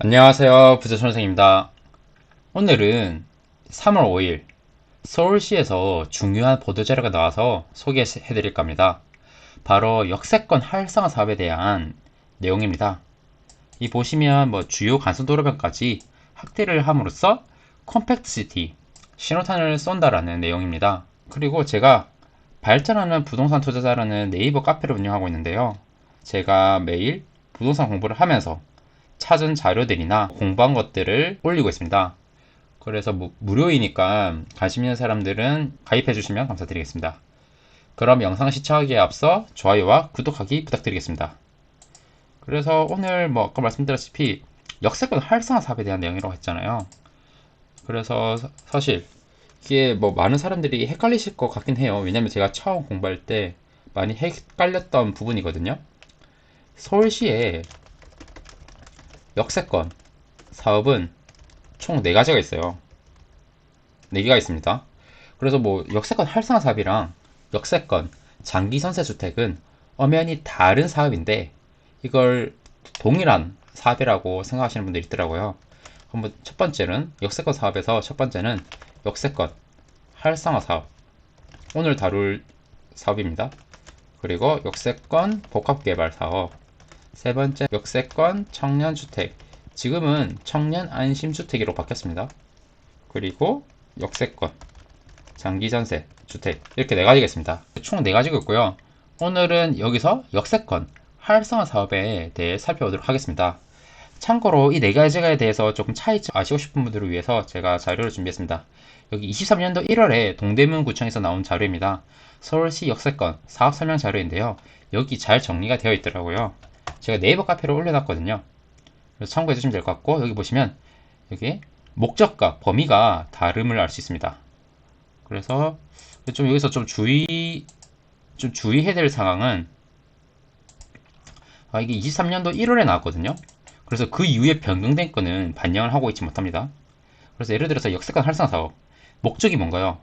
안녕하세요. 부자선생입니다. 오늘은 3월 5일 서울시에서 중요한 보도자료가 나와서 소개해드릴까 합니다. 바로 역세권 활성화 사업에 대한 내용입니다. 이 보시면 주요 간선도로변까지 확대를 함으로써 컴팩트시티, 신호탄을 쏜다라는 내용입니다. 그리고 제가 발전하는 부동산 투자자라는 네이버 카페를 운영하고 있는데요. 제가 매일 부동산 공부를 하면서 찾은 자료들이나 공부한 것들을 올리고 있습니다. 그래서 무료이니까 관심 있는 사람들은 가입해 주시면 감사드리겠습니다. 그럼 영상 시청하기에 앞서 좋아요와 구독하기 부탁드리겠습니다. 그래서 오늘 아까 말씀드렸다시피 역세권 활성화 사업에 대한 내용이라고 했잖아요. 그래서 사실 이게 많은 사람들이 헷갈리실 것 같긴 해요. 왜냐면 제가 처음 공부할 때 많이 헷갈렸던 부분이거든요. 서울시에 역세권 사업은 총 4가지가 있어요. 4개가 있습니다. 그래서 역세권 활성화 사업이랑 역세권 장기 전세 주택은 엄연히 다른 사업인데 이걸 동일한 사업이라고 생각하시는 분들이 있더라고요. 그럼 첫 번째는 역세권 사업에서 첫 번째는 역세권 활성화 사업, 오늘 다룰 사업입니다. 그리고 역세권 복합개발 사업, 세 번째 역세권 청년주택, 지금은 청년 안심주택으로 바뀌었습니다. 그리고 역세권 장기전세 주택, 이렇게 4가지가 있습니다. 총 4가지가 있고요. 오늘은 여기서 역세권 활성화 사업에 대해 살펴보도록 하겠습니다. 참고로 이 4가지에 대해서 조금 차이점 아시고 싶은 분들을 위해서 제가 자료를 준비했습니다. 여기 23년도 1월에 동대문구청에서 나온 자료입니다. 서울시 역세권 사업 설명 자료인데요. 여기 잘 정리가 되어 있더라고요. 제가 네이버 카페로 올려놨거든요. 그래서 참고해 주시면 될 것 같고, 여기 보시면 여기 목적과 범위가 다름을 알 수 있습니다. 그래서 여기서 좀 주의해야 될 상황은, 이게 23년도 1월에 나왔거든요. 그래서 그 이후에 변경된 건은 반영을 하고 있지 못합니다. 그래서 예를 들어서 역세권 활성화 사업 목적이 뭔가요?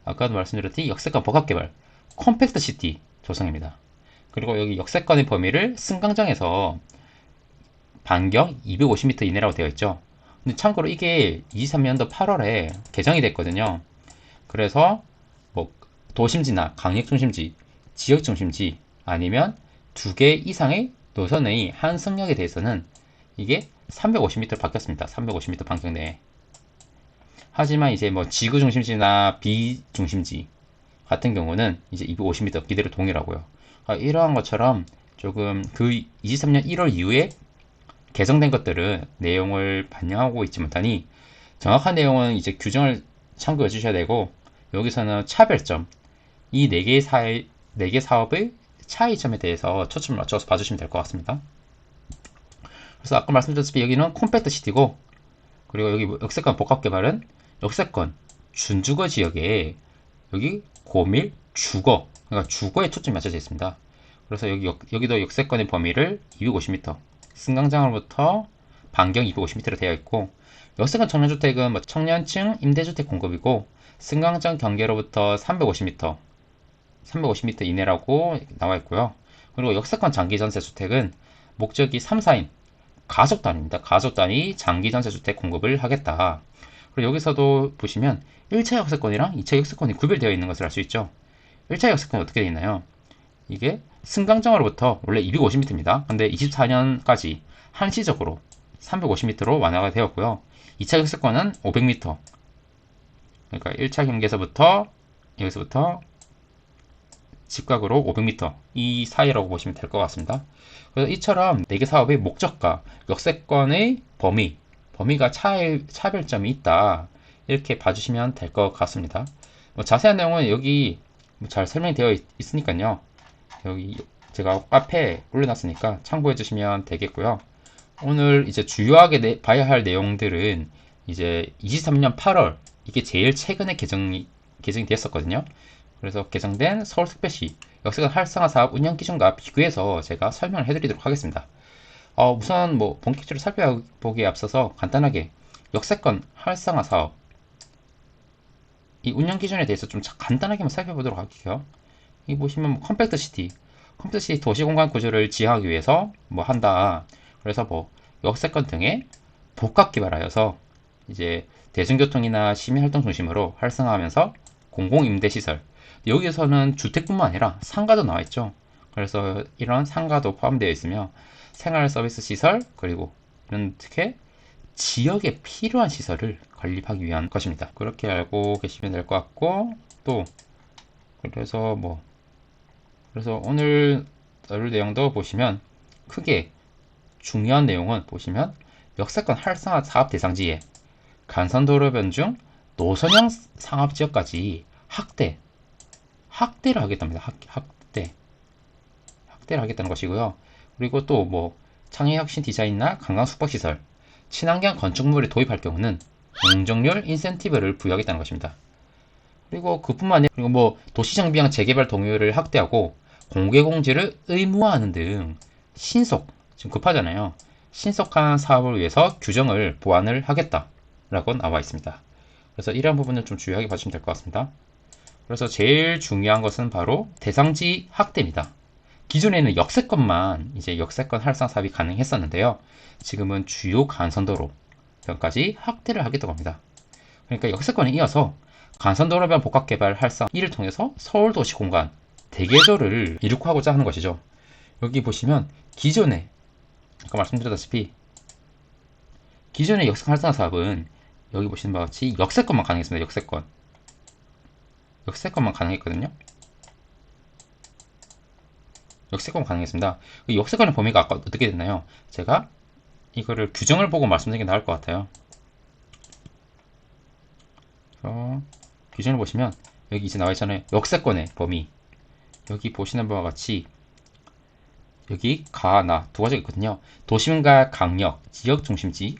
아까도 말씀드렸듯이 역세권 복합개발 컴팩트 시티 조성입니다. 그리고 여기 역세권의 범위를 승강장에서 반경 250m 이내라고 되어 있죠. 근데 참고로 이게 23년도 8월에 개정이 됐거든요. 그래서 도심지나 강력중심지, 지역중심지 아니면 2개 이상의 노선의 한 승역에 대해서는 이게 350m로 바뀌었습니다. 350m 반경 내에. 하지만 이제 지구중심지나 비중심지 같은 경우는 이제 250m 그대로 동일하고요. 이러한 것처럼 조금 그 23년 1월 이후에 개정된 것들은 내용을 반영하고 있지 못하니 정확한 내용은 이제 규정을 참고해 주셔야 되고, 여기서는 차별점, 이 4개 사업의 차이점에 대해서 초점을 맞춰서 봐주시면 될 것 같습니다. 그래서 아까 말씀드렸다시피 여기는 컴팩트 시티고, 그리고 여기 역세권 복합개발은 역세권 준주거 지역에 여기 고밀 주거, 그러니까 주거에 초점이 맞춰져 있습니다. 그래서 여기도 역세권의 범위를 250m, 승강장으로부터 반경 250m로 되어 있고, 역세권 청년주택은 청년층 임대주택 공급이고, 승강장 경계로부터 350m 이내라고 나와 있고요. 그리고 역세권 장기전세 주택은 목적이 3, 4인 가족 단위입니다. 가족 단위 장기전세 주택 공급을 하겠다. 그리고 여기서도 보시면 1차 역세권이랑 2차 역세권이 구별되어 있는 것을 알 수 있죠. 1차 역세권이 어떻게 되어 있나요? 이게 승강장으로부터 원래 250m입니다. 근데 24년까지 한시적으로 350m로 완화가 되었고요. 2차 역세권은 500m. 그러니까 1차 경계에서부터 여기서부터 직각으로 500m 이 사이라고 보시면 될 것 같습니다. 그래서 이처럼 4개 사업의 목적과 역세권의 범위가 차별점이 있다. 이렇게 봐주시면 될 것 같습니다. 자세한 내용은 여기 잘 설명되어 있으니까요. 여기 제가 카페에 올려놨으니까 참고해 주시면 되겠고요. 오늘 이제 주요하게 봐야 할 내용들은 이제 23년 8월, 이게 제일 최근에 개정이 됐었거든요. 그래서 개정된 서울특별시 역세권 활성화 사업 운영 기준과 비교해서 제가 설명을 해드리도록 하겠습니다. 우선 본격적으로 살펴보기에 앞서서 간단하게 역세권 활성화 사업 이 운영 기준에 대해서 좀 간단하게만 살펴보도록 할게요. 이 보시면 컴팩트 시티 도시 공간 구조를 지향하기 위해서 한다. 그래서 역세권 등의 복합 개발하여서 이제 대중교통이나 시민활동 중심으로 활성화하면서 공공임대시설, 여기에서는 주택뿐만 아니라 상가도 나와 있죠. 그래서 이런 상가도 포함되어 있으며 생활 서비스 시설, 그리고 이런 특히 지역에 필요한 시설을 건립하기 위한 것입니다. 그렇게 알고 계시면 될 것 같고, 또 그래서 그래서 오늘 다룰 내용도 보시면 크게 중요한 내용은 보시면 역세권 활성화 사업 대상지에 간선도로 변중 노선형 상업지역까지 확대를 하겠답니다. 확대를 하겠다는 것이고요. 그리고 또 창의혁신 디자인이나 관광 숙박시설, 친환경 건축물을 도입할 경우는 공정률 인센티브를 부여하겠다는 것입니다. 그리고 그뿐만 아니라 도시정비형 재개발 동의를 확대하고 공개공지를 의무화하는 등 지금 급하잖아요. 신속한 사업을 위해서 규정을 보완을 하겠다라고 나와 있습니다. 그래서 이러한 부분을 좀 주의하게 봐주시면 될 것 같습니다. 그래서 제일 중요한 것은 바로 대상지 확대입니다. 기존에는 역세권 활성 사업이 가능했었는데요. 지금은 주요 간선도로변까지 확대를 하겠다고 합니다. 그러니까 역세권에 이어서 간선도로변 복합개발 활성 이를 통해서 서울도시 공간 대개조를 이룩하고자 하는 것이죠. 여기 보시면 기존에 아까 말씀드렸다시피 기존의 역세권 활성화 사업은 여기 보시는 바와 같이 역세권만 가능했습니다. 역세권만 가능했거든요. 역세권 가능했습니다. 역세권의 범위가 아까 어떻게 됐나요? 제가 이거를 규정을 보고 말씀드리는 게 나을 것 같아요. 규정을 보시면 여기 이제 나와 있잖아요. 역세권의 범위. 여기 보시는 바와 같이 여기 가나 두 가지가 있거든요. 도심과 강역, 지역 중심지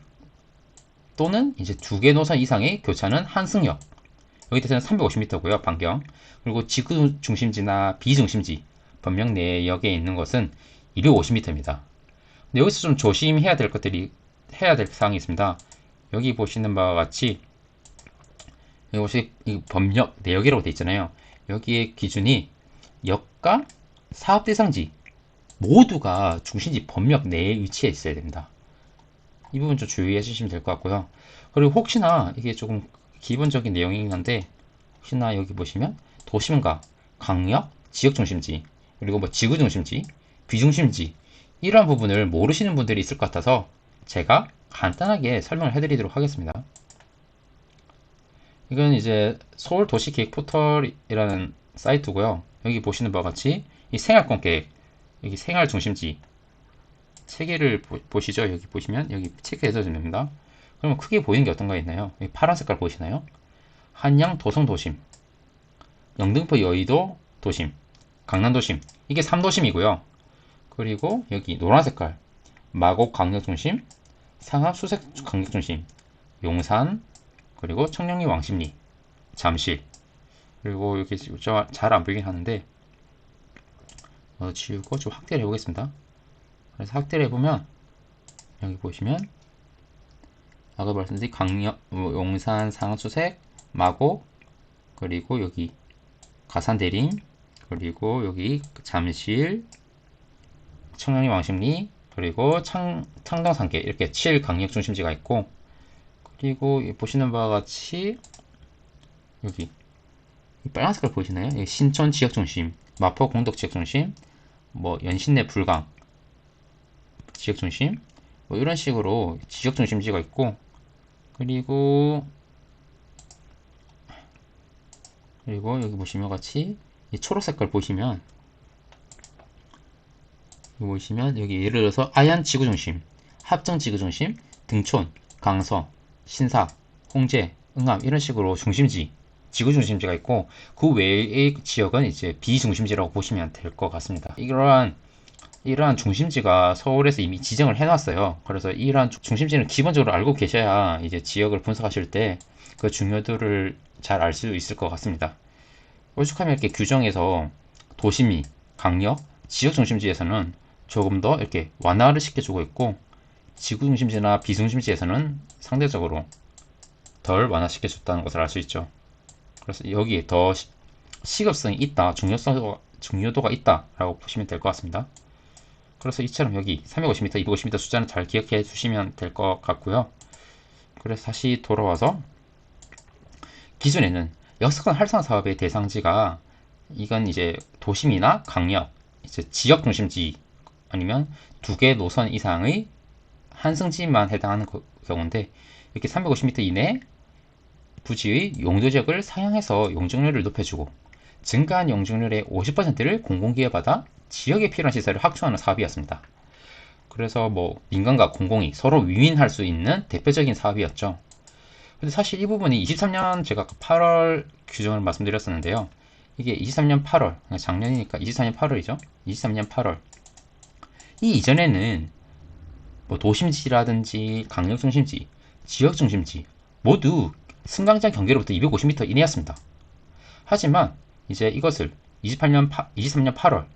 또는 이제 두 개 노선 이상의 교차는 한승역. 여기 대해서는 350m고요. 반경. 그리고 지구 중심지나 비중심지 범역 내역에 있는 것은 250m입니다. 근데 여기서 좀 조심해야 될 사항이 있습니다. 여기 보시는 바와 같이 여기 범역 내역이라고 되어 있잖아요. 여기에 기준이 역과 사업 대상지 모두가 중심지 범역 내에 위치해 있어야 됩니다. 이 부분 좀 주의해 주시면 될 것 같고요. 그리고 혹시나 이게 조금 기본적인 내용이긴 한데 혹시나 여기 보시면 도심과 강역, 지역 중심지 그리고 지구 중심지, 비중심지 이러한 부분을 모르시는 분들이 있을 것 같아서 제가 간단하게 설명을 해드리도록 하겠습니다. 이건 이제 서울도시계획 포털이라는 사이트고요. 여기 보시는 바와 같이 이 생활권 계획, 여기 생활 중심지 체계를 보시죠. 여기 보시면 여기 체크해서 됩니다. 그러면 크게 보이는 게 어떤 거 있나요? 여기 파란 색깔 보이시나요? 한양 도성 도심, 영등포 여의도 도심, 강남 도심 이게 3도심이고요. 그리고 여기 노란 색깔 마곡 강력중심, 상암 수색 강력중심, 용산 그리고 청량리 왕십리, 잠실 그리고 이렇게 잘 안 보이긴 하는데 지우고 좀 확대를 해보겠습니다. 그래서 확대를 해보면 여기 보시면 아까 말씀드린 강력, 용산, 상암수색, 마곡 그리고 여기 가산대림 그리고 여기 잠실, 청량리 왕십리 그리고 창동산계 이렇게 7강력 중심지가 있고 그리고 보시는 바와 같이 여기 빨간 색깔 보이시나요? 여기 신촌 지역중심, 마포 공덕 지역중심, 연신내 불강 지역중심 이런 식으로 지역중심지가 있고 그리고 여기 보시면 같이 이 초록 색깔 보시면 여기 예를 들어서 아얀 지구중심, 합정 지구중심, 등촌, 강서, 신사, 홍제, 응암 이런 식으로 중심지, 지구중심지가 있고 그 외의 지역은 이제 비중심지라고 보시면 될 것 같습니다. 이러한 중심지가 서울에서 이미 지정을 해놨어요. 그래서 이러한 중심지는 기본적으로 알고 계셔야 이제 지역을 분석하실 때 그 중요도를 잘 알 수 있을 것 같습니다. 오죽하면 이렇게 규정에서 도심이, 강역, 지역 중심지에서는 조금 더 이렇게 완화를 시켜주고 있고 지구 중심지나 비중심지에서는 상대적으로 덜 완화시켜줬다는 것을 알 수 있죠. 그래서 여기에 더 시급성이 있다, 중요도가 있다라고 보시면 될 것 같습니다. 그래서 이처럼 여기 350m, 250m 숫자는 잘 기억해 주시면 될 것 같고요. 그래서 다시 돌아와서 기존에는 역세권 활성화 사업의 대상지가 이건 이제 도심이나 강역, 이제 지역 중심지 아니면 두 개 노선 이상의 한승지만 해당하는 경우인데 이렇게 350m 이내 부지의 용도지역을 상향해서 용적률을 높여주고 증가한 용적률의 50%를 공공기업마다 지역에 필요한 시설을 확충하는 사업이었습니다. 그래서 뭐 민간과 공공이 서로 윈윈할 수 있는 대표적인 사업이었죠. 근데 사실 이 부분이 23년 제가 8월 규정을 말씀드렸었는데요. 이게 23년 8월, 작년이니까 23년 8월이죠. 23년 8월. 이 이전에는 뭐 도심지라든지 강력 중심지, 지역 중심지 모두 승강장 경계로부터 250m 이내였습니다. 하지만 이제 이것을 23년 8월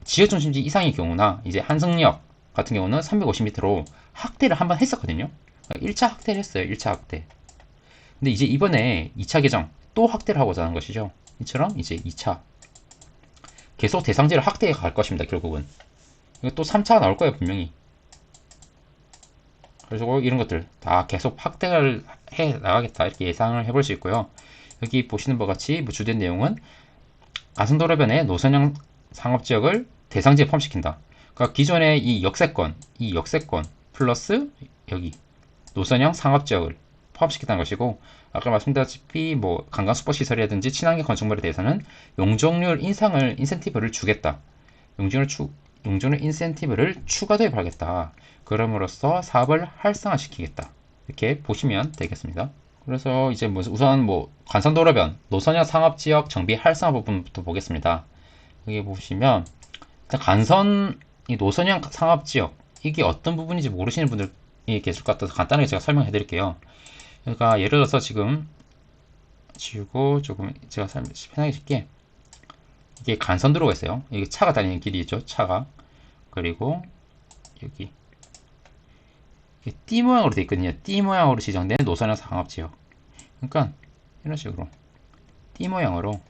지역 중심지 이상의 경우나 이제 한승역 같은 경우는 350m로 확대를 한번 했었거든요. 1차 확대를 했어요. 1차 확대. 근데 이제 이번에 2차 개정 또 확대를 하고자 하는 것이죠. 이처럼 이제 2차 계속 대상지를 확대해 갈 것입니다. 결국은 이거 또 3차가 나올 거예요. 분명히. 그래서 이런 것들 다 계속 확대를 해 나가겠다 이렇게 예상을 해볼 수 있고요. 여기 보시는 바와 같이 뭐 주된 내용은 가선도로변의 노선형 상업지역을 대상지에 포함시킨다. 그러니까 기존의 이 역세권 플러스 여기 노선형 상업지역을 포함시켰다는 것이고, 아까 말씀드렸다시피 뭐 관광 숙박 시설이라든지 친환경 건축물에 대해서는 용적률 인상을 인센티브를 주겠다. 용적률 인센티브를 추가 도입하겠다. 그럼으로써 사업을 활성화시키겠다. 이렇게 보시면 되겠습니다. 그래서 이제 우선 뭐 관선도로변 노선형 상업지역 정비 활성화 부분부터 보겠습니다. 여기 보시면 일단 간선 이 노선형 상업지역 이게 어떤 부분인지 모르시는 분들이 계실 것 같아서 간단하게 제가 설명해 드릴게요. 그러니까 예를 들어서 지금 지우고 조금 제가 편하게 쉽게 이게 간선도로가 있어요. 이게 차가 다니는 길이 있죠. 차가. 그리고 여기 띠 모양으로 되어 있거든요. 띠 모양으로 지정된 노선형 상업지역. 그러니까 이런 식으로 띠 모양으로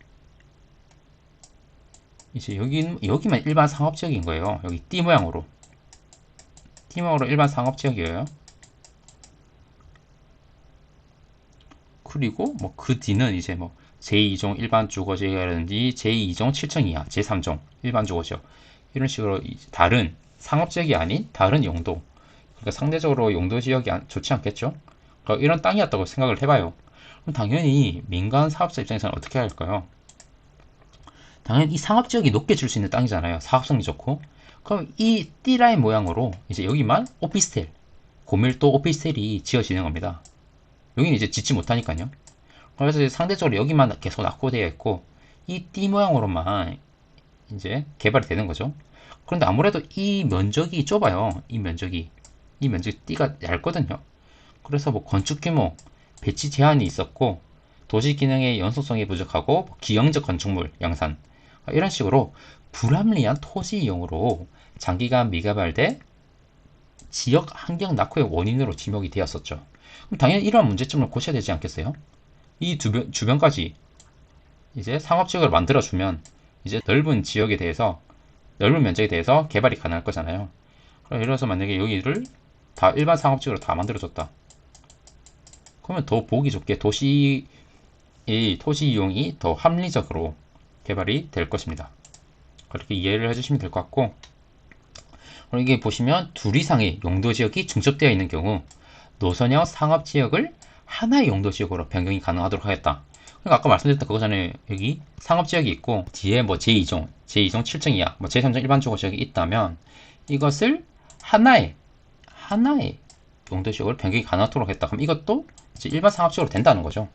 이제 여기만 일반 상업지역인 거예요. 여기 띠 모양으로 일반 상업지역이에요. 그리고 뭐 그 뒤는 이제 뭐 제2종 일반 주거지역이라든지 제2종 7층 이하, 제3종 일반 주거지역 이런 식으로 다른 상업지역이 아닌 다른 용도, 그러니까 상대적으로 용도 지역이 좋지 않겠죠? 그러니까 이런 땅이었다고 생각을 해봐요. 그럼 당연히 민간 사업자 입장에서는 어떻게 할까요? 당연히 이 상업지역이 높게 줄 수 있는 땅이잖아요. 사업성이 좋고. 그럼 이 D라인 모양으로 이제 여기만 오피스텔, 고밀도 오피스텔이 지어지는 겁니다. 여기는 이제 짓지 못하니까요. 그래서 이제 상대적으로 여기만 계속 낙후되어 있고 이 D 모양으로만 이제 개발이 되는 거죠. 그런데 아무래도 이 면적이 좁아요. 이 면적이 D가 얇거든요. 그래서 뭐 건축 규모, 배치 제한이 있었고 도시 기능의 연속성이 부족하고 기형적 건축물 양산 이런 식으로 불합리한 토지 이용으로 장기간 미개발돼 지역 환경 낙후의 원인으로 지목이 되었었죠. 그럼 당연히 이러한 문제점을 고쳐야 되지 않겠어요? 이 주변까지 이제 상업지역을 만들어주면 이제 넓은 지역에 대해서 넓은 면적에 대해서 개발이 가능할 거잖아요. 그럼 예를 들어서 만약에 여기를 다 일반 상업지역으로 다 만들어줬다. 그러면 더 보기 좋게 도시의 토지 이용이 더 합리적으로 개발이 될 것입니다. 그렇게 이해를 해주시면 될 것 같고, 그리고 이게 보시면 둘 이상의 용도지역이 중첩되어 있는 경우 노선형 상업지역을 하나의 용도지역으로 변경이 가능하도록 하겠다. 그러니까 아까 말씀드렸던 그거잖아요. 여기 상업지역이 있고 뒤에 뭐 제2종 7층 이하, 뭐 제3종 일반 주거지역이 있다면 이것을 하나의 용도지역으로 변경이 가능하도록 했다. 그럼 이것도 이제 일반 상업지역으로 된다는 거죠.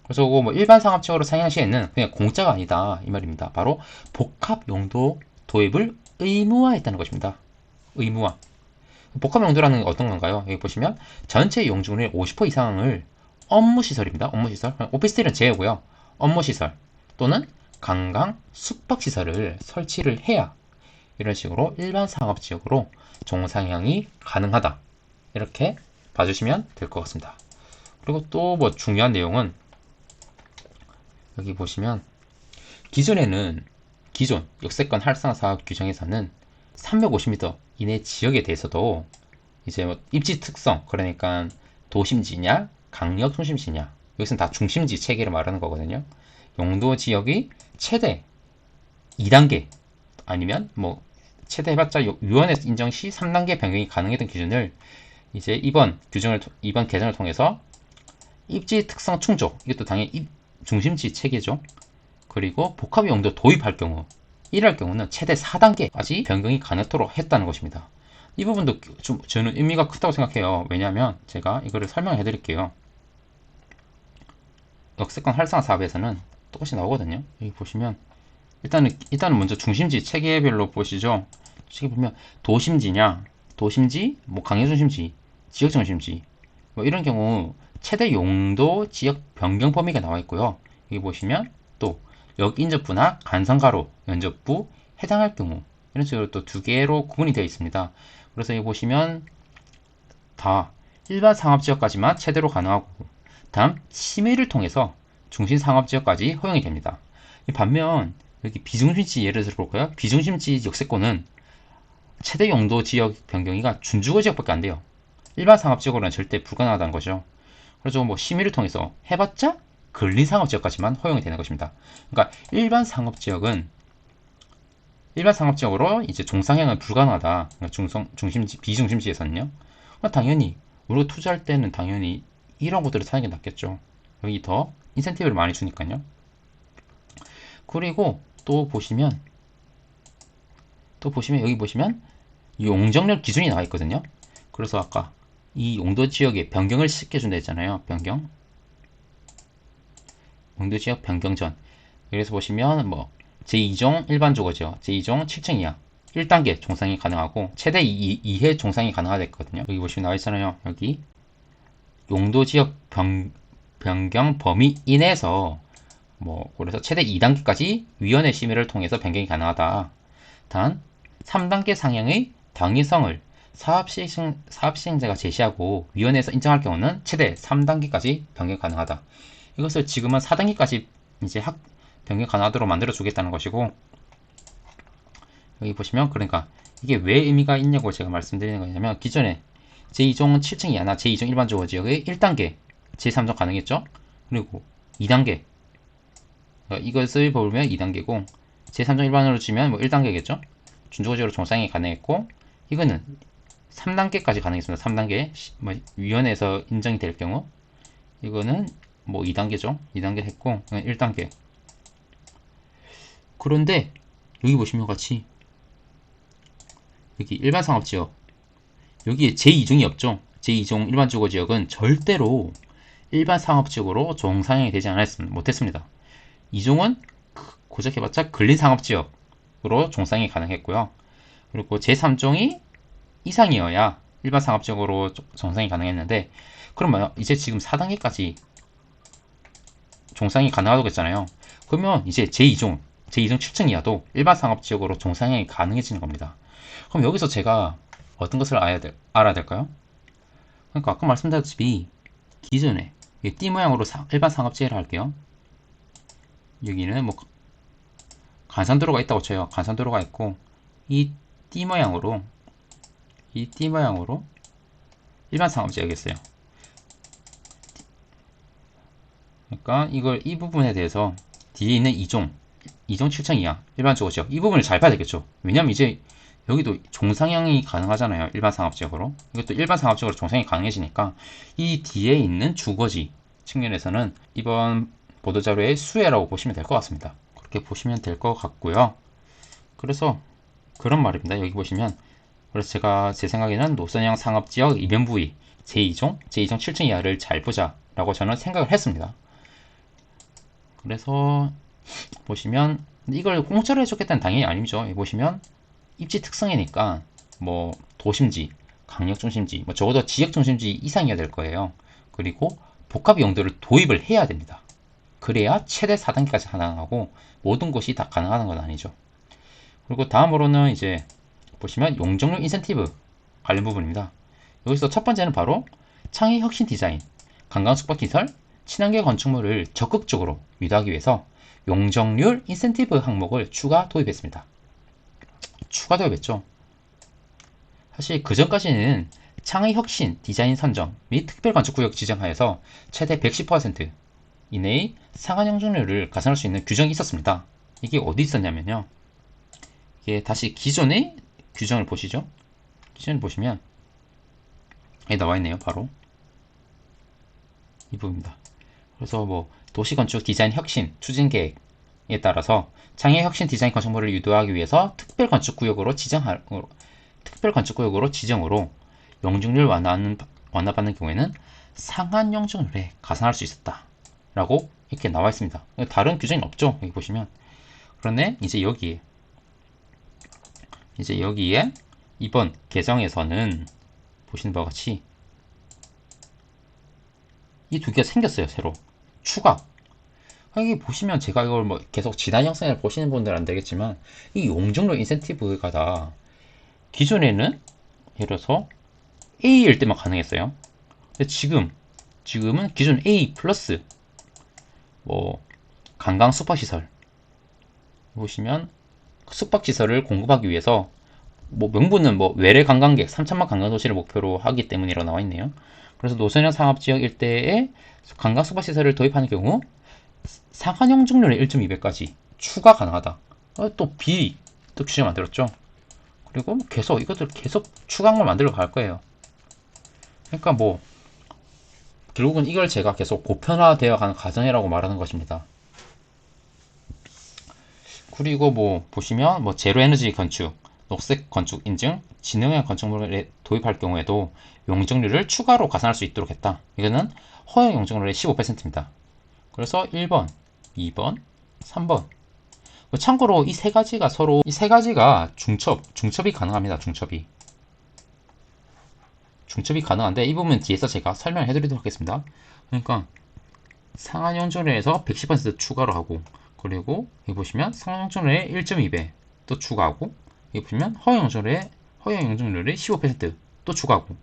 그래서 뭐 일반 상업지역으로 상향시에는 그냥 공짜가 아니다 이 말입니다. 바로 복합 용도 도입을 의무화했다는 것입니다. 의무화. 복합 용도라는 게 어떤 건가요? 여기 보시면 전체 용적률의 50% 이상을 업무시설입니다. 업무시설. 오피스텔은 제외고요. 업무시설 또는 관광 숙박시설을 설치를 해야 이런 식으로 일반 상업지역으로 종상향이 가능하다. 이렇게 봐주시면 될 것 같습니다. 그리고 또 뭐 중요한 내용은 여기 보시면 기존 역세권 활성화 사업 규정에서는 350m 이내 지역에 대해서도 이제 뭐 입지 특성, 그러니까 도심지냐, 강력 중심지냐. 여기서는 다 중심지 체계를 말하는 거거든요. 용도 지역이 최대 2단계 아니면 뭐 최대 해봤자 유엔에서 인정 시 3단계 변경이 가능했던 기준을 이제 이번 개정을 통해서 입지 특성 충족, 이것도 당연히 중심지 체계죠. 그리고 복합 용도 도입할 경우, 이럴 경우는 최대 4단계까지 변경이 가능토록 했다는 것입니다. 이 부분도 좀 저는 의미가 크다고 생각해요. 왜냐하면 제가 이거를 설명해 드릴게요. 역세권 활성화 사업에서는 똑같이 나오거든요. 여기 보시면 일단은 먼저 중심지 체계별로 보시죠. 지금 보면 도심지, 뭐 강요 중심지, 지역 중심지, 뭐 이런 경우 최대 용도 지역 변경 범위가 나와 있고요. 여기 보시면 또 역 인접부나 간선가로 연접부 해당할 경우 이런 식으로 또 두 개로 구분이 되어 있습니다. 그래서 여기 보시면 다 일반 상업지역까지만 최대로 가능하고 다음 심의를 통해서 중심 상업지역까지 허용이 됩니다. 반면 여기 비중심지 예를 들어 볼까요? 비중심지 역세권은 최대 용도 지역 변경이가 준주거 지역밖에 안 돼요. 일반 상업지역으로는 절대 불가능하다는 거죠. 그래서 뭐 심의를 통해서 해봤자 근린 상업지역까지만 허용이 되는 것입니다. 그러니까 일반 상업지역으로 이제 종상향은 불가능하다. 그러니까 비중심지에서는요. 당연히 우리가 투자할 때는 당연히 이런 곳들을 사는 게 낫겠죠. 여기 더 인센티브를 많이 주니까요. 그리고 또 보시면 여기 보시면 용적률 기준이 나와 있거든요. 그래서 아까 이 용도 지역에 변경을 시켜준다 했잖아요. 용도 지역 변경 전. 여기서 보시면 뭐 제2종 일반 주거지역, 제2종 7층 이하 1단계 종상이 가능하고 최대 2회 종상이 가능하거든요. 여기 보시면 나와 있잖아요. 여기 용도 지역 변경 범위 이내에서 그래서 최대 2단계까지 위원회 심의를 통해서 변경이 가능하다. 단 3단계 상향의 당위성을 사업시행자가 제시하고 위원회에서 인정할 경우는 최대 3단계까지 변경 가능하다. 이것을 지금은 4단계까지 이제 변경 가능하도록 만들어 주겠다는 것이고, 여기 보시면 그러니까 이게 왜 의미가 있냐고 제가 말씀드리는 거냐면, 기존에 제2종 7층 이하나 제2종 일반 주거지역의 1단계, 제3종 가능했죠. 그리고 2단계, 이것을 보면 2단계고 제3종 일반으로 치면 1단계겠죠. 준주거지역으로 종상이 가능했고, 이거는 3단계까지 가능했습니다. 3단계 위원회에서 인정이 될 경우, 이거는 2단계죠. 2단계 했고 1단계. 그런데 여기 보시면 같이 여기 일반 상업지역, 여기에 제2종이 없죠. 제2종 일반 주거지역은 절대로 일반 상업지역으로 종상향이 되지 못했습니다. 2종은 고작 해봤자 근린 상업지역으로 종상이 가능했고요. 그리고 제3종이 이상이어야 일반 상업지역으로 종상이 가능했는데, 그러면 이제 지금 4단계까지 종상이 가능하다고 했잖아요. 그러면 이제 제2종 7층 이하도 일반 상업지역으로 종상향이 가능해지는 겁니다. 그럼 여기서 제가 어떤 것을 알아야 될까요? 그러니까 아까 말씀드렸다시피 기존에 띠 모양으로 일반 상업지역을 할게요. 여기는 간선도로가 있다고 쳐요. 간선도로가 있고 이 띠 모양으로 일반 상업지역이었어요. 그러니까 이 부분에 대해서 뒤에 있는 2종 7층 이하 일반 주거지역, 이 부분을 잘 봐야 되겠죠. 왜냐면 이제 여기도 종상향이 가능하잖아요. 일반 상업지역으로. 이것도 일반 상업지역으로 종상이 가능해지니까 이 뒤에 있는 주거지 측면에서는 이번 보도자료의 수혜라고 보시면 될 것 같습니다. 그렇게 보시면 될 것 같고요. 그래서 그런 말입니다. 여기 보시면, 그래서 제 생각에는 노선형 상업지역 이변 부위 제2종 7층 이하를 잘 보자 라고 저는 생각을 했습니다. 그래서 보시면 이걸 공짜로 해줬겠다는 당연히 아니죠. 여기 보시면 입지 특성이니까 도심지, 강력 중심지, 적어도 지역 중심지 이상이어야 될 거예요. 그리고 복합 용도를 도입을 해야 됩니다. 그래야 최대 4단계까지 가능하고 모든 것이 다 가능한 건 아니죠. 그리고 다음으로는 이제 보시면 용적률 인센티브 관련 부분입니다. 여기서 첫 번째는 바로 창의 혁신 디자인, 관광 숙박시설, 친환경 건축물을 적극적으로 유도하기 위해서 용적률 인센티브 항목을 추가 도입했습니다. 추가 도입했죠. 사실 그 전까지는 창의 혁신, 디자인 선정 및 특별건축구역 지정하에서 최대 110% 이내의 상한 영종료를 가산할 수 있는 규정이 있었습니다. 이게 어디 있었냐면요. 이게 다시 기존의 규정을 보시죠. 기준을 보시면 여기 나와 있네요. 바로 이 부분입니다. 그래서 뭐 도시건축 디자인 혁신 추진 계획에 따라서 장애 혁신 디자인 건축물을 유도하기 위해서 특별건축구역으로 지정으로 영중률 완화받는 경우에는 상한 영중률에 가산할 수 있었다. 라고 이렇게 나와 있습니다. 다른 규정이 없죠. 여기 보시면. 그런데 이제 여기에 이번 개정에서는 보시는 바와 같이 이 두 개가 생겼어요. 새로 추가. 여기 보시면 제가 이걸 뭐 계속 지난 영상을 보시는 분들은 안 되겠지만 이 용적률 인센티브가 다 기존에는 예를 들어서 A일 때만 가능했어요. 근데 지금은 기존 A 플러스 뭐 관광 숙박시설 보시면 숙박시설을 공급하기 위해서 뭐 명분은 뭐 외래 관광객 3천만 관광도시를 목표로 하기 때문이라고 나와 있네요. 그래서 노선형 상업지역 일대에 관광 숙박시설을 도입하는 경우 상한 영중률의 1.2배까지 추가 가능하다. 또 규정 만들었죠. 그리고 계속 이것들 계속 추가한 걸 만들어 갈 거예요. 그러니까 뭐 결국은 이걸 제가 계속 보편화되어 가는 과정이라고 말하는 것입니다. 그리고 뭐 보시면 뭐 제로 에너지 건축, 녹색 건축 인증, 진흥형 건축물에 도입할 경우에도 용적률을 추가로 가산할 수 있도록 했다. 이거는 허용 용적률의 15%입니다. 그래서 1번, 2번, 3번. 참고로 이 세 가지가 중첩이 가능합니다. 중첩이 가능한데 이 부분 뒤에서 제가 설명을 해드리도록 하겠습니다. 그러니까 상한 용적률에서 110% 추가로 하고 그리고 여기 보시면 상한 용적률의 1.2배 또 추가하고 여기 보시면 허용 용적률의 15%또 추가하고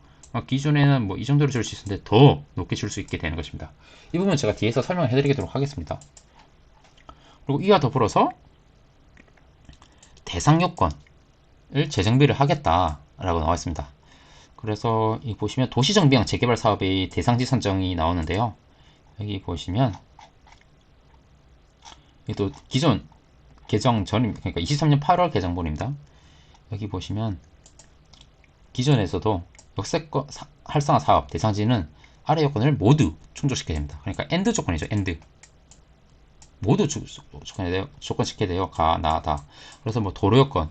기존에는 뭐 이 정도로 줄 수 있었는데 더 높게 줄 수 있게 되는 것입니다. 이 부분 제가 뒤에서 설명을 해드리도록 하겠습니다. 그리고 이와 더불어서 대상 요건을 재정비를 하겠다라고 나와 있습니다. 그래서 여기 보시면 도시정비형 재개발 사업의 대상지 선정이 나오는데요. 여기 보시면 또 기존 개정 전 그러니까 23년 8월 개정본입니다. 여기 보시면 기존에서도 역세권 활성화 사업 대상지는 아래 요건을 모두 충족시켜야 됩니다. 그러니까 AND 조건이죠. AND 모두 조건시켜야 돼요. 가나다. 그래서 뭐 도로 요건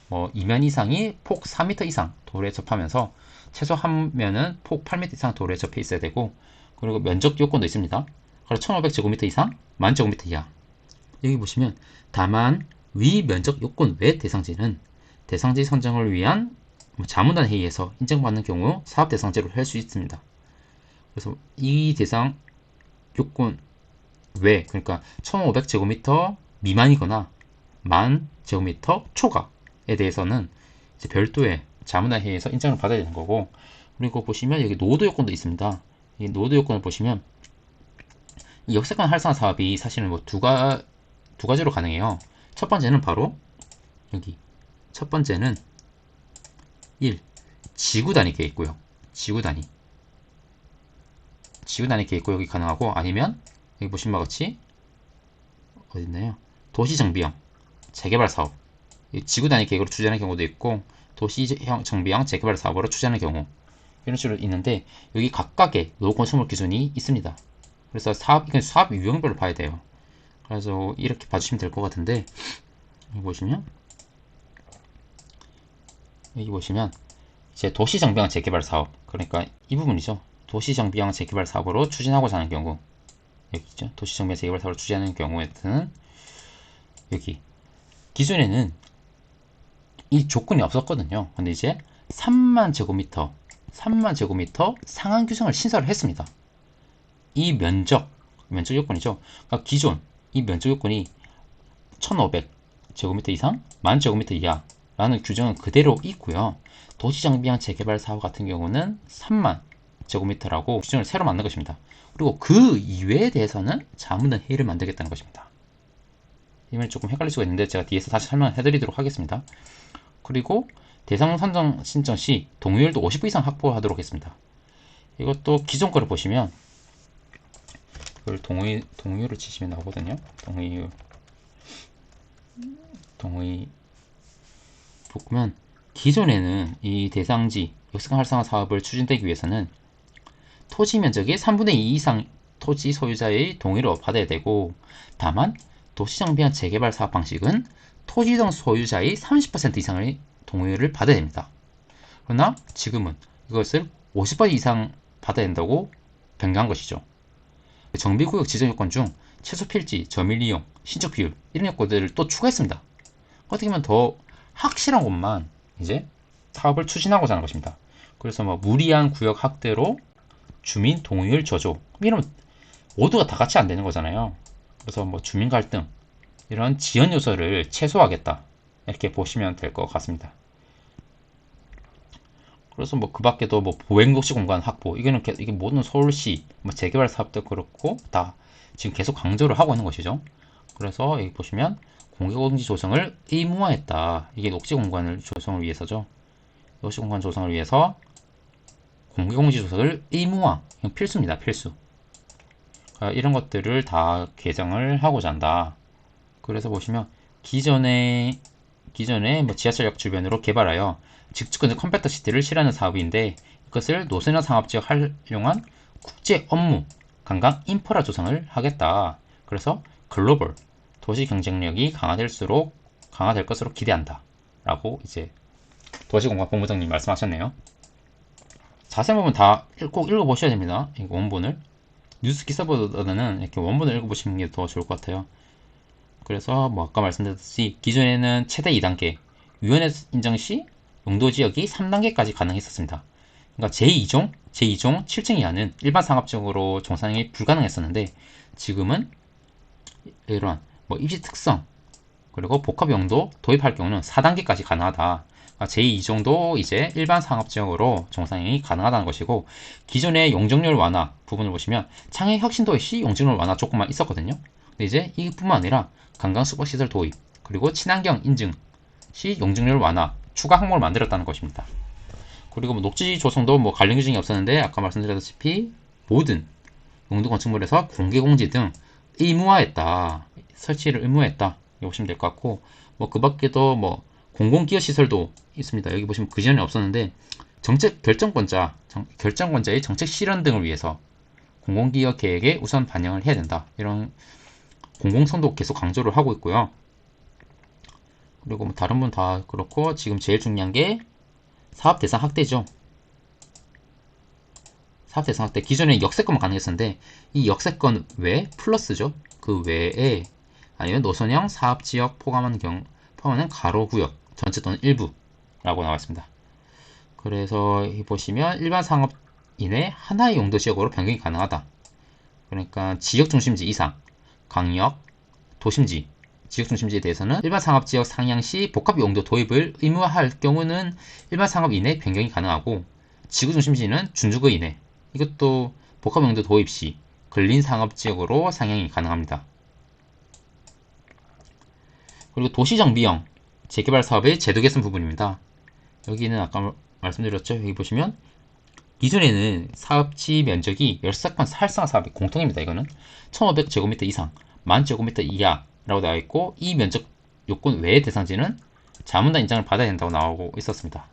뭐 2면 이상이 폭 4m 이상 도로에 접하면서 최소 한 면은 폭 8m 이상 도로에 접해 있어야 되고 그리고 면적 요건도 있습니다. 그래서 1500제곱미터 이상 10,000제곱미터 이하. 여기 보시면 다만 위 면적 요건 외 대상지는 대상지 선정을 위한 자문단 회의에서 인정받는 경우 사업 대상지로 할 수 있습니다. 그래서 이 대상 요건 외 그러니까 1500제곱미터 미만이거나 10,000제곱미터 초과에 대해서는 이제 별도의 자문단 회의에서 인정을 받아야 되는 거고 그리고 보시면 여기 노도 요건도 있습니다. 이 노도 요건을 보시면 이 역세권 활성화 사업이 사실은 뭐 두 가지로 가능해요. 첫 번째는 바로 여기 첫 번째는 1. 지구 단위 계획구역 지구 단위 계획구역이 여기 가능하고 아니면 여기 보신 바와 같이 어디 있나요? 도시정비형 재개발 사업 지구 단위 계획으로 추진하는 경우도 있고 도시형 정비형 재개발 사업으로 추진하는 경우 이런 식으로 있는데 여기 각각의 노건수물 기준이 있습니다. 그래서 이건 사업 유형별로 봐야 돼요. 그래서 이렇게 봐주시면 될 것 같은데 여기 보시면 이제 도시정비형 재개발 사업 그러니까 이 부분이죠. 도시정비형 재개발 사업으로 추진하고자 하는 경우 여기 있죠. 도시정비형 재개발 사업을 추진하는 경우에는 여기 기존에는 이 조건이 없었거든요. 근데 이제 3만 제곱미터 상한 규정을 신설을 했습니다. 이 면적 요건이죠. 그러니까 기존 이 면적 요건이 1500제곱미터 이상 10,000제곱미터 이하라는 규정은 그대로 있고요. 도시정비형 재개발 사업 같은 경우는 3만 제곱미터라고 규정을 새로 만든 것입니다. 그리고 그 이외에 대해서는 자문단 회의를 만들겠다는 것입니다. 이면 조금 헷갈릴 수가 있는데 제가 뒤에서 다시 설명해 드리도록 하겠습니다. 그리고 대상 선정 신청 시 동의율도 50% 이상 확보하도록 했습니다. 이것도 기존 거를 보시면 그걸 동의율을 치시면 나오거든요. 동의 보면 기존에는 이 대상지 역세권 활성화 사업을 추진되기 위해서는 토지 면적의 3분의 2 이상 토지 소유자의 동의를 받아야 되고, 다만 도시정비한 재개발 사업 방식은 토지동 소유자의 30% 이상의 동의를 받아야 됩니다. 그러나 지금은 이것을 50% 이상 받아야 된다고 변경한 것이죠. 정비구역 지정 요건 중 최소 필지, 점유 이용, 신축 비율 이런 요건들을 또 추가했습니다. 어떻게 보면 더 확실한 곳만 이제 사업을 추진하고자 하는 것입니다. 그래서 뭐 무리한 구역 확대로 주민 동의율 저조, 이러면 모두가 다 같이 안 되는 거잖아요. 그래서 뭐 주민 갈등 이런 지연 요소를 최소화하겠다, 이렇게 보시면 될 것 같습니다. 그래서 뭐 그 밖에도 뭐 보행도시 공간 확보, 이게 모든 서울시 뭐 재개발 사업도 그렇고 다 지금 계속 강조를 하고 있는 것이죠. 그래서 여기 보시면 공개공지 조성을 의무화했다. 이게 녹지 공간을 조성을 위해서죠. 녹지 공간 조성을 위해서 공개공지 조성을 의무화, 이건 필수입니다. 필수. 이런 것들을 다 개정을 하고자 한다. 그래서 보시면 기존에 뭐 지하철역 주변으로 개발하여 직주근접 컴팩터 시티를 실현하는 사업인데, 이것을 노선형 상업지역 활용한 국제 업무 관광 인프라 조성을 하겠다. 그래서 글로벌 도시 경쟁력이 강화될 것으로 기대한다. 라고 이제 도시공간본부장님 말씀하셨네요. 자세한 부분 다 꼭 읽어보셔야 됩니다. 이 원본을. 뉴스 기사보다는 이렇게 원본을 읽어보시는 게 더 좋을 것 같아요. 그래서 뭐 아까 말씀드렸듯이 기존에는 최대 2단계, 위원회 인정 시 용도지역이 3단계까지 가능했었습니다. 그러니까 제2종 7층 이하는 일반 상업적으로 종상이 불가능했었는데, 지금은 이런 뭐 입지 특성 그리고 복합 용도 도입할 경우는 4단계까지 가능하다. 제2정도 이제 일반 상업지역으로 종상이 가능하다는 것이고, 기존의 용적률 완화 부분을 보시면 창의 혁신 도입 시 용적률 완화 조건만 있었거든요. 근데 이제 이뿐만 아니라 관광 숙박시설 도입 그리고 친환경 인증 시 용적률 완화 추가 항목을 만들었다는 것입니다. 그리고 뭐 녹지 조성도 뭐 관련 규정이 없었는데, 아까 말씀드렸다시피 모든 용도 건축물에서 공개 공지 등 의무화했다. 설치를 의무화했다. 보시면 될 것 같고, 뭐 그 밖에도 뭐 공공기여 시설도 있습니다. 여기 보시면 그전에 없었는데, 정책 결정권자의 정책 실현 등을 위해서 공공기여 계획에 우선 반영을 해야 된다. 이런 공공성도 계속 강조를 하고 있고요. 그리고 뭐 다른 분 다 그렇고, 지금 제일 중요한 게 사업 대상 확대죠. 사업 대상 확대. 기존에 역세권만 가능했었는데, 이 역세권 외 플러스죠. 그 외에 아니면 노선형 사업지역 포함하는 가로구역 전체 또는 일부라고 나와 있습니다. 그래서 여기 보시면 일반 상업 이내 하나의 용도 지역으로 변경이 가능하다. 그러니까 지역 중심지 이상, 광역, 도심지, 지역 중심지에 대해서는 일반 상업지역 상향 시 복합 용도 도입을 의무화할 경우는 일반 상업 이내 변경이 가능하고, 지구 중심지는 준주거 이내, 이것도 복합 용도 도입 시 근린 상업지역으로 상향이 가능합니다. 그리고 도시정비형 재개발 사업의 제도 개선 부분입니다. 여기는 아까 말씀드렸죠. 여기 보시면 기존에는 사업지 면적이 열사건 활성화 사업이 공통입니다. 이거는 1500제곱미터 이상, 10,000제곱미터 이하라고 나와 있고, 이 면적 요건 외의 대상지는 자문단 인정을 받아야 된다고 나오고 있었습니다.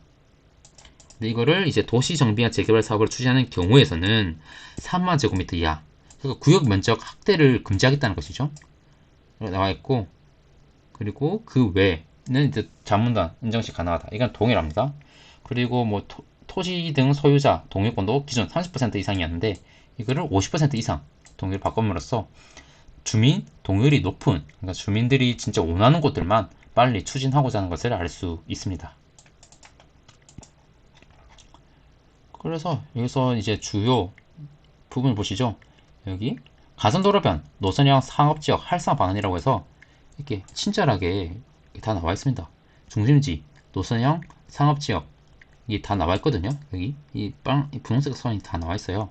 근데 이거를 이제 도시정비형 재개발 사업을 추진하는 경우에서는 30,000제곱미터 이하, 그러니까 구역 면적 확대를 금지하겠다는 것이죠. 나와 있고, 그리고 그 외에는 이제 자문단 인정시 가능하다. 이건 동일합니다. 그리고 뭐 토지 등 소유자 동의권도 기존 30% 이상이었는데, 이거를 50% 이상 동의를 바꿈으로써 주민 동의율이 높은, 그러니까 주민들이 진짜 원하는 곳들만 빨리 추진하고자 하는 것을 알 수 있습니다. 그래서 여기서 이제 주요 부분 보시죠. 여기 가선도로변 노선형 상업지역 활성화 방안이라고 해서 이렇게 친절하게 다 나와 있습니다. 중심지, 노선형 상업지역 이게 다 나와 있거든요. 여기 이 분홍색 선이 다 나와 있어요.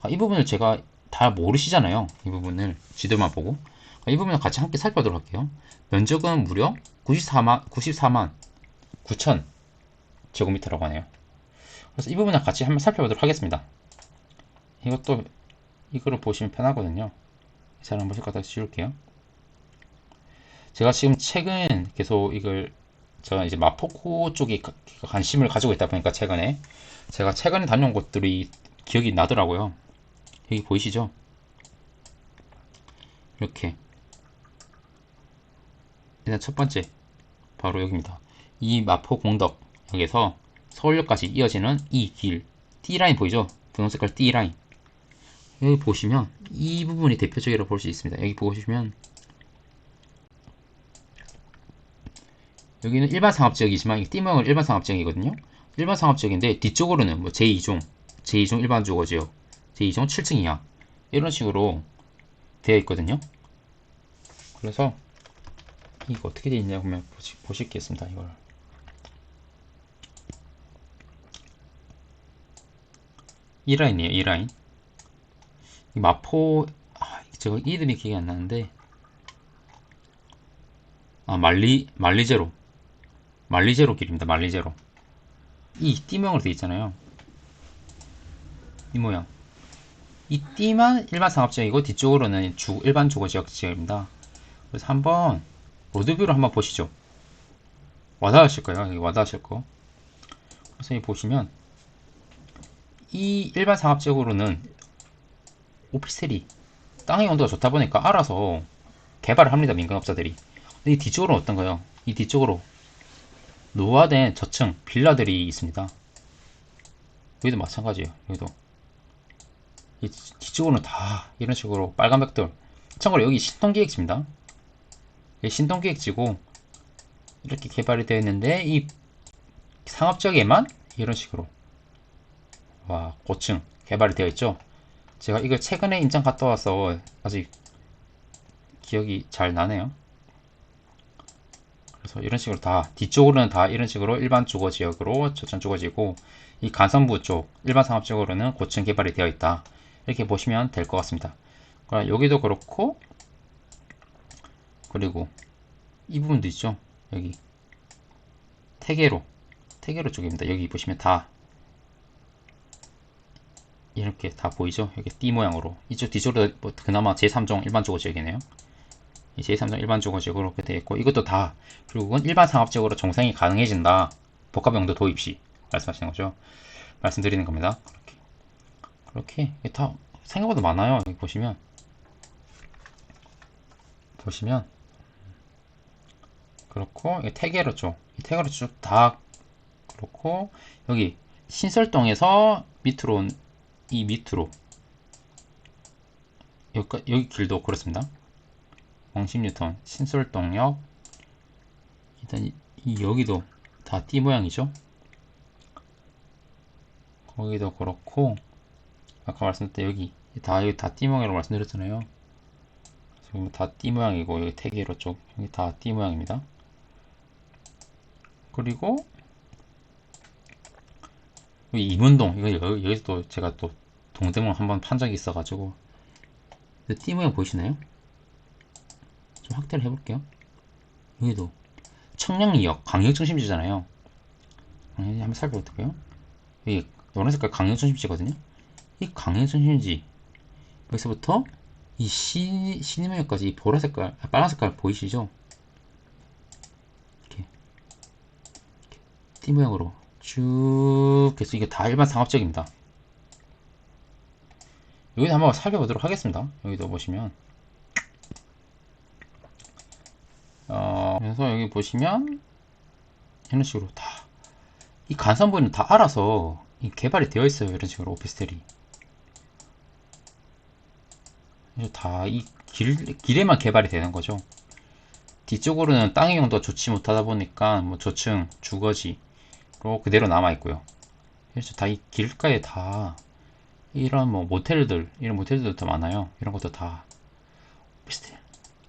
이 부분을 제가 다 모르시잖아요. 이 부분을 지도만 보고, 이 부분을 같이 함께 살펴보도록 할게요. 면적은 무려 94만 9천 제곱미터라고 하네요. 그래서 이 부분을 같이 한번 살펴보도록 하겠습니다. 이것도 이거를 보시면 편하거든요. 잘 한번 갖다 지울게요. 제가 지금 최근 계속 이걸 제가 이제 마포구 쪽에 관심을 가지고 있다 보니까 제가 최근에 다녀온 곳들이 기억이 나더라고요. 여기 보이시죠? 이렇게 일단 첫 번째 바로 여기입니다. 이 마포공덕역에서 서울역까지 이어지는 이 길 D라인 보이죠? 분홍색깔 D라인. 여기 보시면 이 부분이 대표적이라고 볼 수 있습니다. 여기 보시면 여기는 일반 상업지역이지만 D모양은 일반 상업지역이거든요. 일반 상업지역인데 뒤쪽으로는 뭐 제2종 일반 주거지역, 제2종 7층 이하 이런 식으로 되어 있거든요. 그래서 이거 어떻게 되어 있냐 보면 보시겠습니다. 이걸 이 라인이에요. 이 라인. 마포 제가 이름이 기억이 안 나는데 말리제로 길입니다. 말리제로. 이 띠모양으로 되어 있잖아요. 이 모양. 이 띠만 일반 상업지역이고 뒤쪽으로는 일반 주거지역 지역입니다. 그래서 한번 로드뷰로 한번 보시죠. 와닿으실 거예요. 여기 와닿으실 거. 그래서 여기 보시면 이 일반 상업지역으로는 오피스텔이 땅의 온도가 좋다 보니까 알아서 개발을 합니다. 민간업자들이. 근데 이 뒤쪽으로는 어떤가요? 이 뒤쪽으로 노화된 저층 빌라들이 있습니다. 여기도 마찬가지예요. 여기도 이 뒤쪽으로는 다 이런 식으로 빨간 벽돌. 참고로 여기 신동기획지입니다. 신동기획지고 이렇게 개발이 되어 있는데 이 상업지역에만 이런 식으로 와 고층 개발이 되어 있죠. 제가 이걸 최근에 임장 갔다 와서 아직 기억이 잘 나네요. 그래서 이런 식으로 다 뒤쪽으로는 다 이런 식으로 일반 주거지역으로 저층 주거지고 이 간선부 쪽 일반 상업지역으로는 고층 개발이 되어 있다. 이렇게 보시면 될 것 같습니다. 여기도 그렇고 그리고 이 부분도 있죠. 여기 태계로 쪽입니다. 여기 보시면 다 이렇게 다 보이죠? 여기 D 모양으로 이쪽 뒤쪽으로 뭐 그나마 제3종 일반 주거지역이네요. 제3종 일반 주거지역으로 이렇게 되어 있고 이것도 다 결국은 일반 상업지역으로 정상이 가능해진다. 복합용도 도입 시 말씀하시는 거죠. 말씀드리는 겁니다. 그렇게 다 생각보다 많아요. 여기 보시면 그렇고 태계로 쪽 다 그렇고 여기 신설동에서 밑으로 이 밑으로 여기 길도 그렇습니다. 왕십뉴턴 신설동역 일단 여기도 다 D 모양이죠. 거기도 그렇고 아까 말씀드렸던 여기 다 D 모양이라고 말씀드렸잖아요. 지금 다 D 모양이고 여기 태계로 쪽 여기 다 D 모양입니다. 그리고 여기 이문동 이거 여기서 또 제가 또 동대문 한번 판 적이 있어가지고 D 모양 보이시나요? 좀 확대를 해볼게요. 여기도 청량리역 강역중심지잖아요. 한번 살펴볼게요. 여기 노란색깔 강역중심지거든요. 이 강역중심지 여기서부터 이 시내역까지 보라색깔 빨간색깔 보이시죠? 이렇게 T 모양으로 쭉 해서 이게 다 일반 상업지역입니다. 여기도 한번 살펴보도록 하겠습니다. 여기도 보시면 그래서 여기 보시면 이런 식으로 다 이 간선부는 다 알아서 개발이 되어 있어요. 이런 식으로 오피스텔이 다 이 길에만 개발이 되는 거죠. 뒤쪽으로는 땅의 용도가 좋지 못하다 보니까 뭐 저층 주거지로 그대로 남아 있고요. 그래서 다 이 길가에 다 이런 뭐 이런 모텔들도 많아요. 이런 것도 다 오피스텔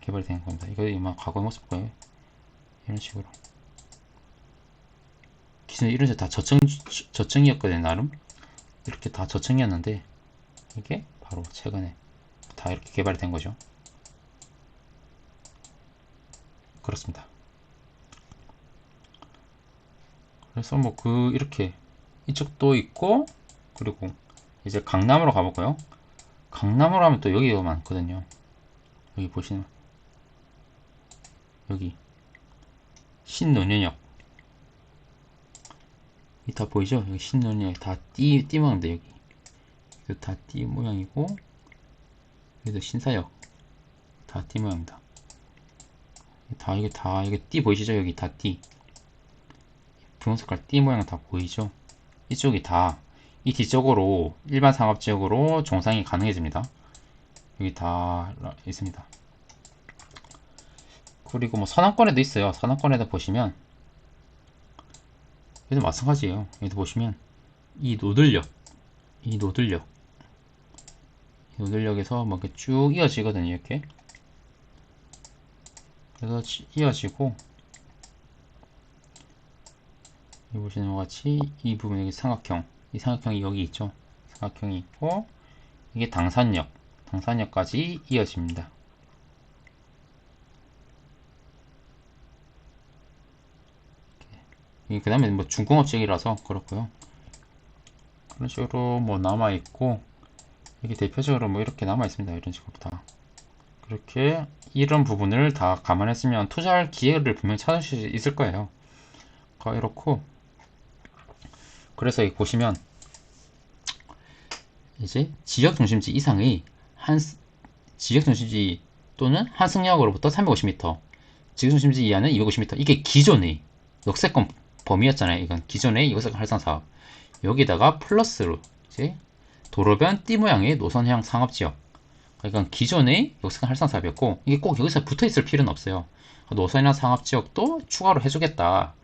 개발이 되는 겁니다. 이거 막 과거의 모습 보여요. 이런 식으로 기존에 이런 데다 저층이었거든요. 나름 이렇게 다 저층이었는데 이게 바로 최근에 다 이렇게 개발이 된 거죠. 그렇습니다. 그래서 뭐 이렇게 이쪽도 있고, 그리고 이제 강남으로 가볼까요? 강남으로 하면 또 여기가 많거든요. 여기 보시면 여기 신논현역 여기 다 보이죠? 여기 신논현역 다 띠 모양인데 여기 이거 다 띠 모양이고, 여기도 신사역 다 띠 모양입니다. 이게 띠 보이시죠? 여기 다 띠, 분홍 색깔 띠 모양 다 보이죠? 이쪽이 다 이 뒤쪽으로 일반 상업지역으로 종상이 가능해집니다. 여기 다 있습니다. 그리고 뭐 서남권에도 있어요. 서남권에도 보시면 여기도 마찬가지예요. 여기도 보시면 이 노들역, 이 노들역, 이 노들역에서 뭐 이렇게 쭉 이어지거든요. 이렇게. 그래서 이어지고, 여기 보시는 것 같이 이 부분, 여기 삼각형, 이 삼각형이 여기 있죠. 삼각형이 있고, 이게 당산역, 당산역까지 이어집니다. 그 다음에 뭐 중공업지역이라서 그렇고요. 그런 식으로 뭐 남아 있고, 이게 대표적으로 뭐 이렇게 남아 있습니다. 이런 식으로 다. 그렇게 이런 부분을 다 감안했으면 투자할 기회를 분명히 찾을 수 있을 거예요. 이렇고, 그래서 여기 보시면 이제 지역 중심지 이상의 지역 중심지 또는 한승역으로부터 350m, 지역 중심지 이하는 250m. 이게 기존의 역세권 범위였잖아요. 이건 기존의 역세권 활성 사업. 여기다가 플러스로 이제 도로변 띠 모양의 노선형 상업지역. 그러니까 기존의 역세권 활성 사업이었고, 이게 꼭 여기서 붙어 있을 필요는 없어요. 노선형 상업지역도 추가로 해주겠다.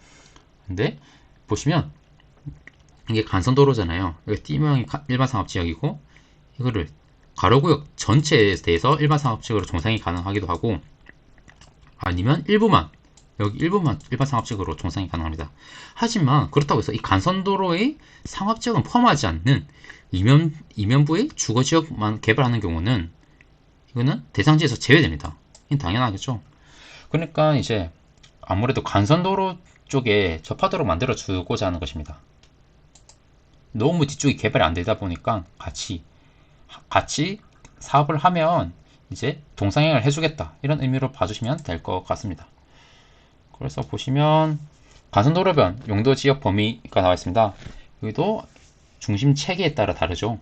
근데 보시면 이게 간선도로잖아요. 이게 띠 모양이 일반 상업지역이고, 이거를 가로구역 전체에 대해서 일반 상업지역으로 종상이 가능하기도 하고, 아니면 일부만, 여기 일부만 일반 상업지역으로 종상이 가능합니다. 하지만 그렇다고 해서 이 간선도로의 상업지역은 포함하지 않는 이면부의 주거지역만 개발하는 경우는 이거는 대상지에서 제외됩니다. 이건 당연하겠죠. 그러니까 이제 아무래도 간선도로 쪽에 접하도록 만들어 주고자 하는 것입니다. 너무 뒤쪽이 개발이 안 되다 보니까 같이 사업을 하면 이제 동상향을 해주겠다, 이런 의미로 봐주시면 될 것 같습니다. 그래서 보시면 간선도로변 용도 지역 범위가 나와 있습니다. 여기도 중심 체계에 따라 다르죠.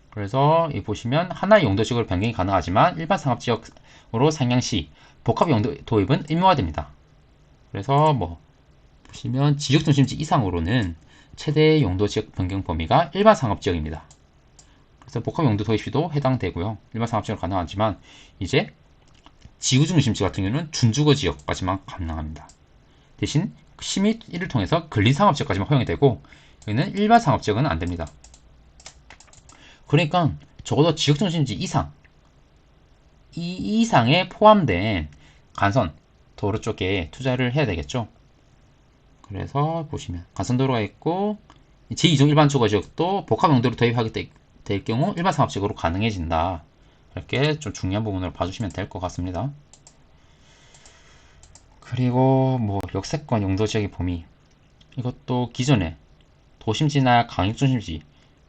그래서 이 보시면 하나의 용도 지역으로 변경이 가능하지만 일반 상업지역으로 상향 시 복합 용도 도입은 의무화됩니다. 그래서 뭐 보시면 지역 중심지 이상으로는 최대 용도 지역 변경 범위가 일반 상업지역입니다. 그래서 복합 용도 도입 시도 해당되고요. 일반 상업지역은 가능하지만 이제 지구 중심지 같은 경우는 준주거 지역까지만 가능합니다. 대신 심의 이를 통해서 근린 상업지역까지만 허용이 되고, 여기는 일반 상업지역은 안 됩니다. 그러니까 적어도 지역 중심지 이상, 이 이상에 포함된 간선 도로 쪽에 투자를 해야 되겠죠. 그래서 보시면 간선도로가 있고, 제2종 일반 주거지역도 복합 용도로 도입하게 될 경우 일반 상업지역으로 가능해진다. 이렇게 좀 중요한 부분을 봐주시면 될 것 같습니다. 그리고 뭐 역세권 용도지역의 범위, 이것도 기존에 도심지나 강역중심지,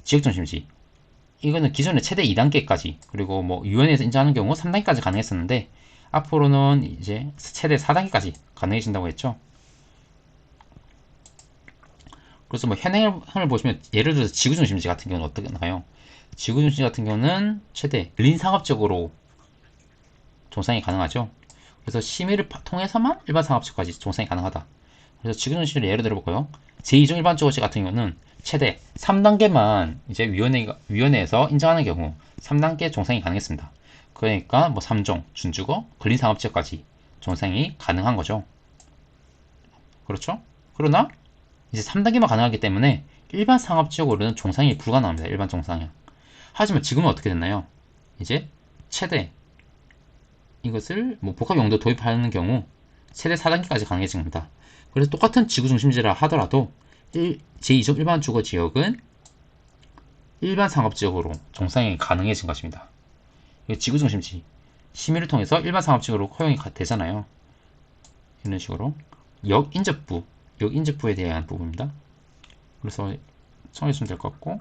지역중심지, 이거는 기존에 최대 2단계까지, 그리고 뭐 유엔에서 인정하는 경우 3단계까지 가능했었는데, 앞으로는 이제 최대 4단계까지 가능해진다고 했죠. 그래서 뭐 현행을 보시면, 예를 들어서 지구중심지 같은 경우는 어떻게 나가요? 지구중심지 같은 경우는 최대 근린 상업적으로 종상이 가능하죠. 그래서 심의를 통해서만 일반 상업지역까지 종상이 가능하다. 그래서 지구중심지를 예를 들어볼까요? 제2종 일반 주거지 같은 경우는 최대 3단계만 이제 위원회에서 인정하는 경우 3단계 종상이 가능했습니다. 그러니까 뭐 3종, 준주거, 근린 상업지역까지 종상이 가능한 거죠. 그렇죠? 그러나 이제 3단계만 가능하기 때문에 일반 상업지역으로는 종상이 불가능합니다. 일반 종상이. 하지만 지금은 어떻게 됐나요? 이제 최대 이것을 뭐 복합 용도 도입하는 경우 최대 4단계까지 가능해진 겁니다. 그래서 똑같은 지구 중심지라 하더라도 제2종 일반 주거 지역은 일반 상업지역으로 종상이 가능해진 것입니다. 지구 중심지 심의를 통해서 일반 상업지역으로 허용이 되잖아요. 이런 식으로 역 인접부, 여기 인증부에 대한 부분입니다. 그래서 참고해주시면 될 것 같고,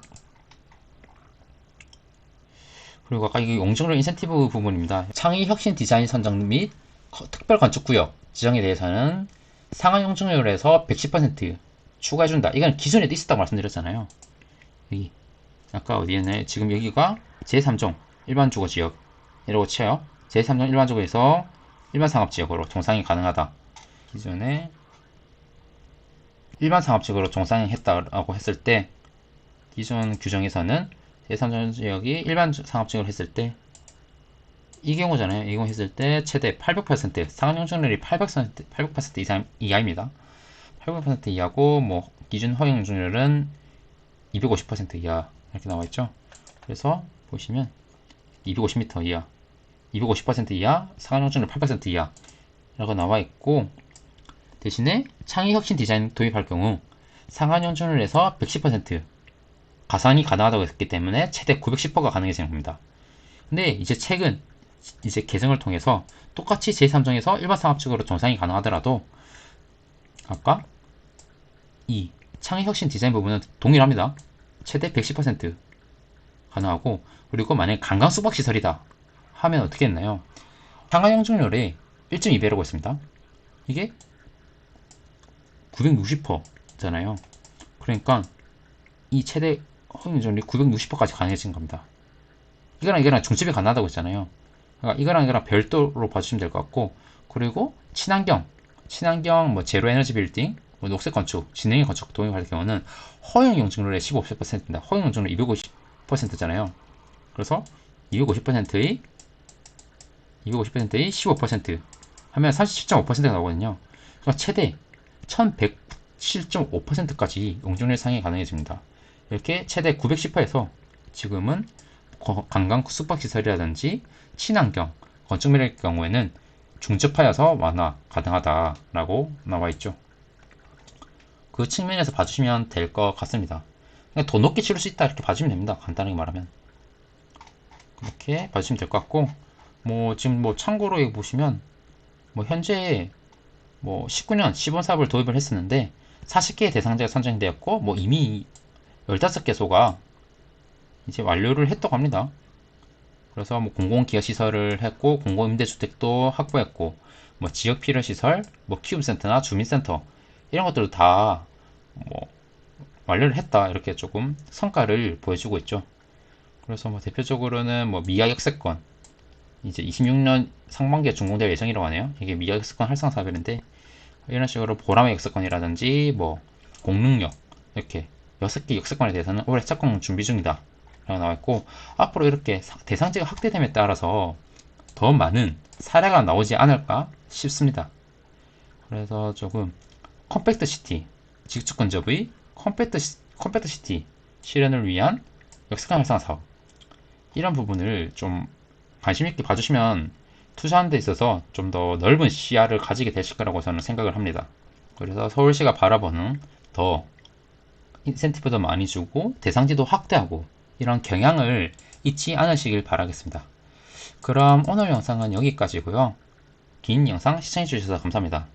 그리고 아까 이게 용적률 인센티브 부분입니다. 창의 혁신 디자인 선정 및 특별 건축구역 지정에 대해서는 상한 용적률에서 110% 추가해준다. 이건 기존에도 있었다고 말씀드렸잖아요. 여기 아까 어디였나요? 지금 여기가 제3종 일반 주거 지역이라고 쳐요. 제3종 일반 주거에서 일반 상업 지역으로 종상이 가능하다. 기존에 일반 상업 지역으로 종상이 했다고 했을 때 기존 규정에서는 제3종 지역이 일반 상업 지역으로 했을 때 이 경우잖아요. 이 경우 했을 때 최대 800% 상한 용적률이 800% 이상 이하입니다. 800% 이하고 뭐 기준 허용 용적률은 250% 이하 이렇게 나와 있죠. 그래서 보시면 250m 이하, 250% 이하, 상한 용적률 8% 이하 라고 나와 있고, 대신에 창의 혁신 디자인 도입할 경우 상한 용적률에서 110% 가산이 가능하다고 했기 때문에 최대 910%가 가능해지는 겁니다. 근데 이제 최근 이제 개정을 통해서 똑같이 제3정에서 일반 상업적으로 정상이 가능하더라도 아까 이 창의 혁신 디자인 부분은 동일합니다. 최대 110% 가능하고, 그리고 만약에 관광 숙박 시설이다 하면 어떻게 했나요? 상하 용적률이 1.2배라고 했습니다. 이게 960%잖아요. 그러니까 이 최대 허용 용적률이 960%까지 가능해진 겁니다. 이거랑 중첩이 가능하다고 했잖아요. 그러니까 이거랑 별도로 봐주시면 될 것 같고, 그리고 친환경 뭐 제로 에너지 빌딩, 뭐 녹색 건축, 진행형 건축 도입할 경우는 허용 용적률의 15%입니다. 허용 용적률 250%잖아요. 그래서 250%의 15% 하면 37.5%가 나오거든요. 그러니까 최대 1107.5%까지 용적률 상향이 가능해집니다. 이렇게 최대 910%에서 지금은 관광 숙박시설이라든지 친환경 건축물의 경우에는 중첩하여서 완화 가능하다라고 나와 있죠. 그 측면에서 봐주시면 될 것 같습니다. 그냥 더 높게 치를 수 있다 이렇게 봐주시면 됩니다. 간단하게 말하면 그렇게 봐주시면 될 것 같고, 뭐 지금 뭐 참고로 여기 보시면 뭐 현재 뭐 19년 시범 사업을 도입을 했었는데 40개의 대상자가 선정되었고, 뭐 이미 15개소가 이제 완료를 했다고 합니다. 그래서 뭐 공공기여시설을 했고, 공공임대주택도 확보했고, 뭐 지역 필요시설, 뭐 키움센터나 주민센터 이런 것들도 다 뭐 완료를 했다 이렇게 조금 성과를 보여주고 있죠. 그래서 뭐 대표적으로는 뭐 미아 역세권 이제 26년 상반기에 준공될 예정이라고 하네요. 이게 미아 역세권 활성 사업인데, 이런 식으로 보람의 역세권이라든지 뭐 공릉역 이렇게 6개 역세권에 대해서는 올해 착공 준비 중이다 라고 나와 있고, 앞으로 이렇게 대상지가 확대됨에 따라서 더 많은 사례가 나오지 않을까 싶습니다. 그래서 조금 컴팩트 시티, 직접 근접의 컴팩트 시티 실현을 위한 역세권 활성화 사업, 이런 부분을 좀 관심 있게 봐주시면 투자하는 데 있어서 좀 더 넓은 시야를 가지게 되실 거라고 저는 생각을 합니다. 그래서 서울시가 바라보는 더 인센티브도 많이 주고 대상지도 확대하고 이런 경향을 잊지 않으시길 바라겠습니다. 그럼 오늘 영상은 여기까지고요. 긴 영상 시청해주셔서 감사합니다.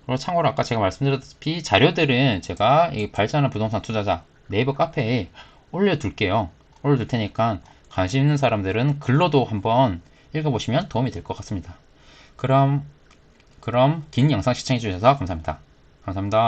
그리고 참고로 아까 제가 말씀드렸다시피 자료들은 제가 이 발전하는 부동산 투자자 네이버 카페에 올려둘게요. 올려둘 테니까 관심 있는 사람들은 글로도 한번 읽어보시면 도움이 될 것 같습니다. 그럼 긴 영상 시청해주셔서 감사합니다. 감사합니다.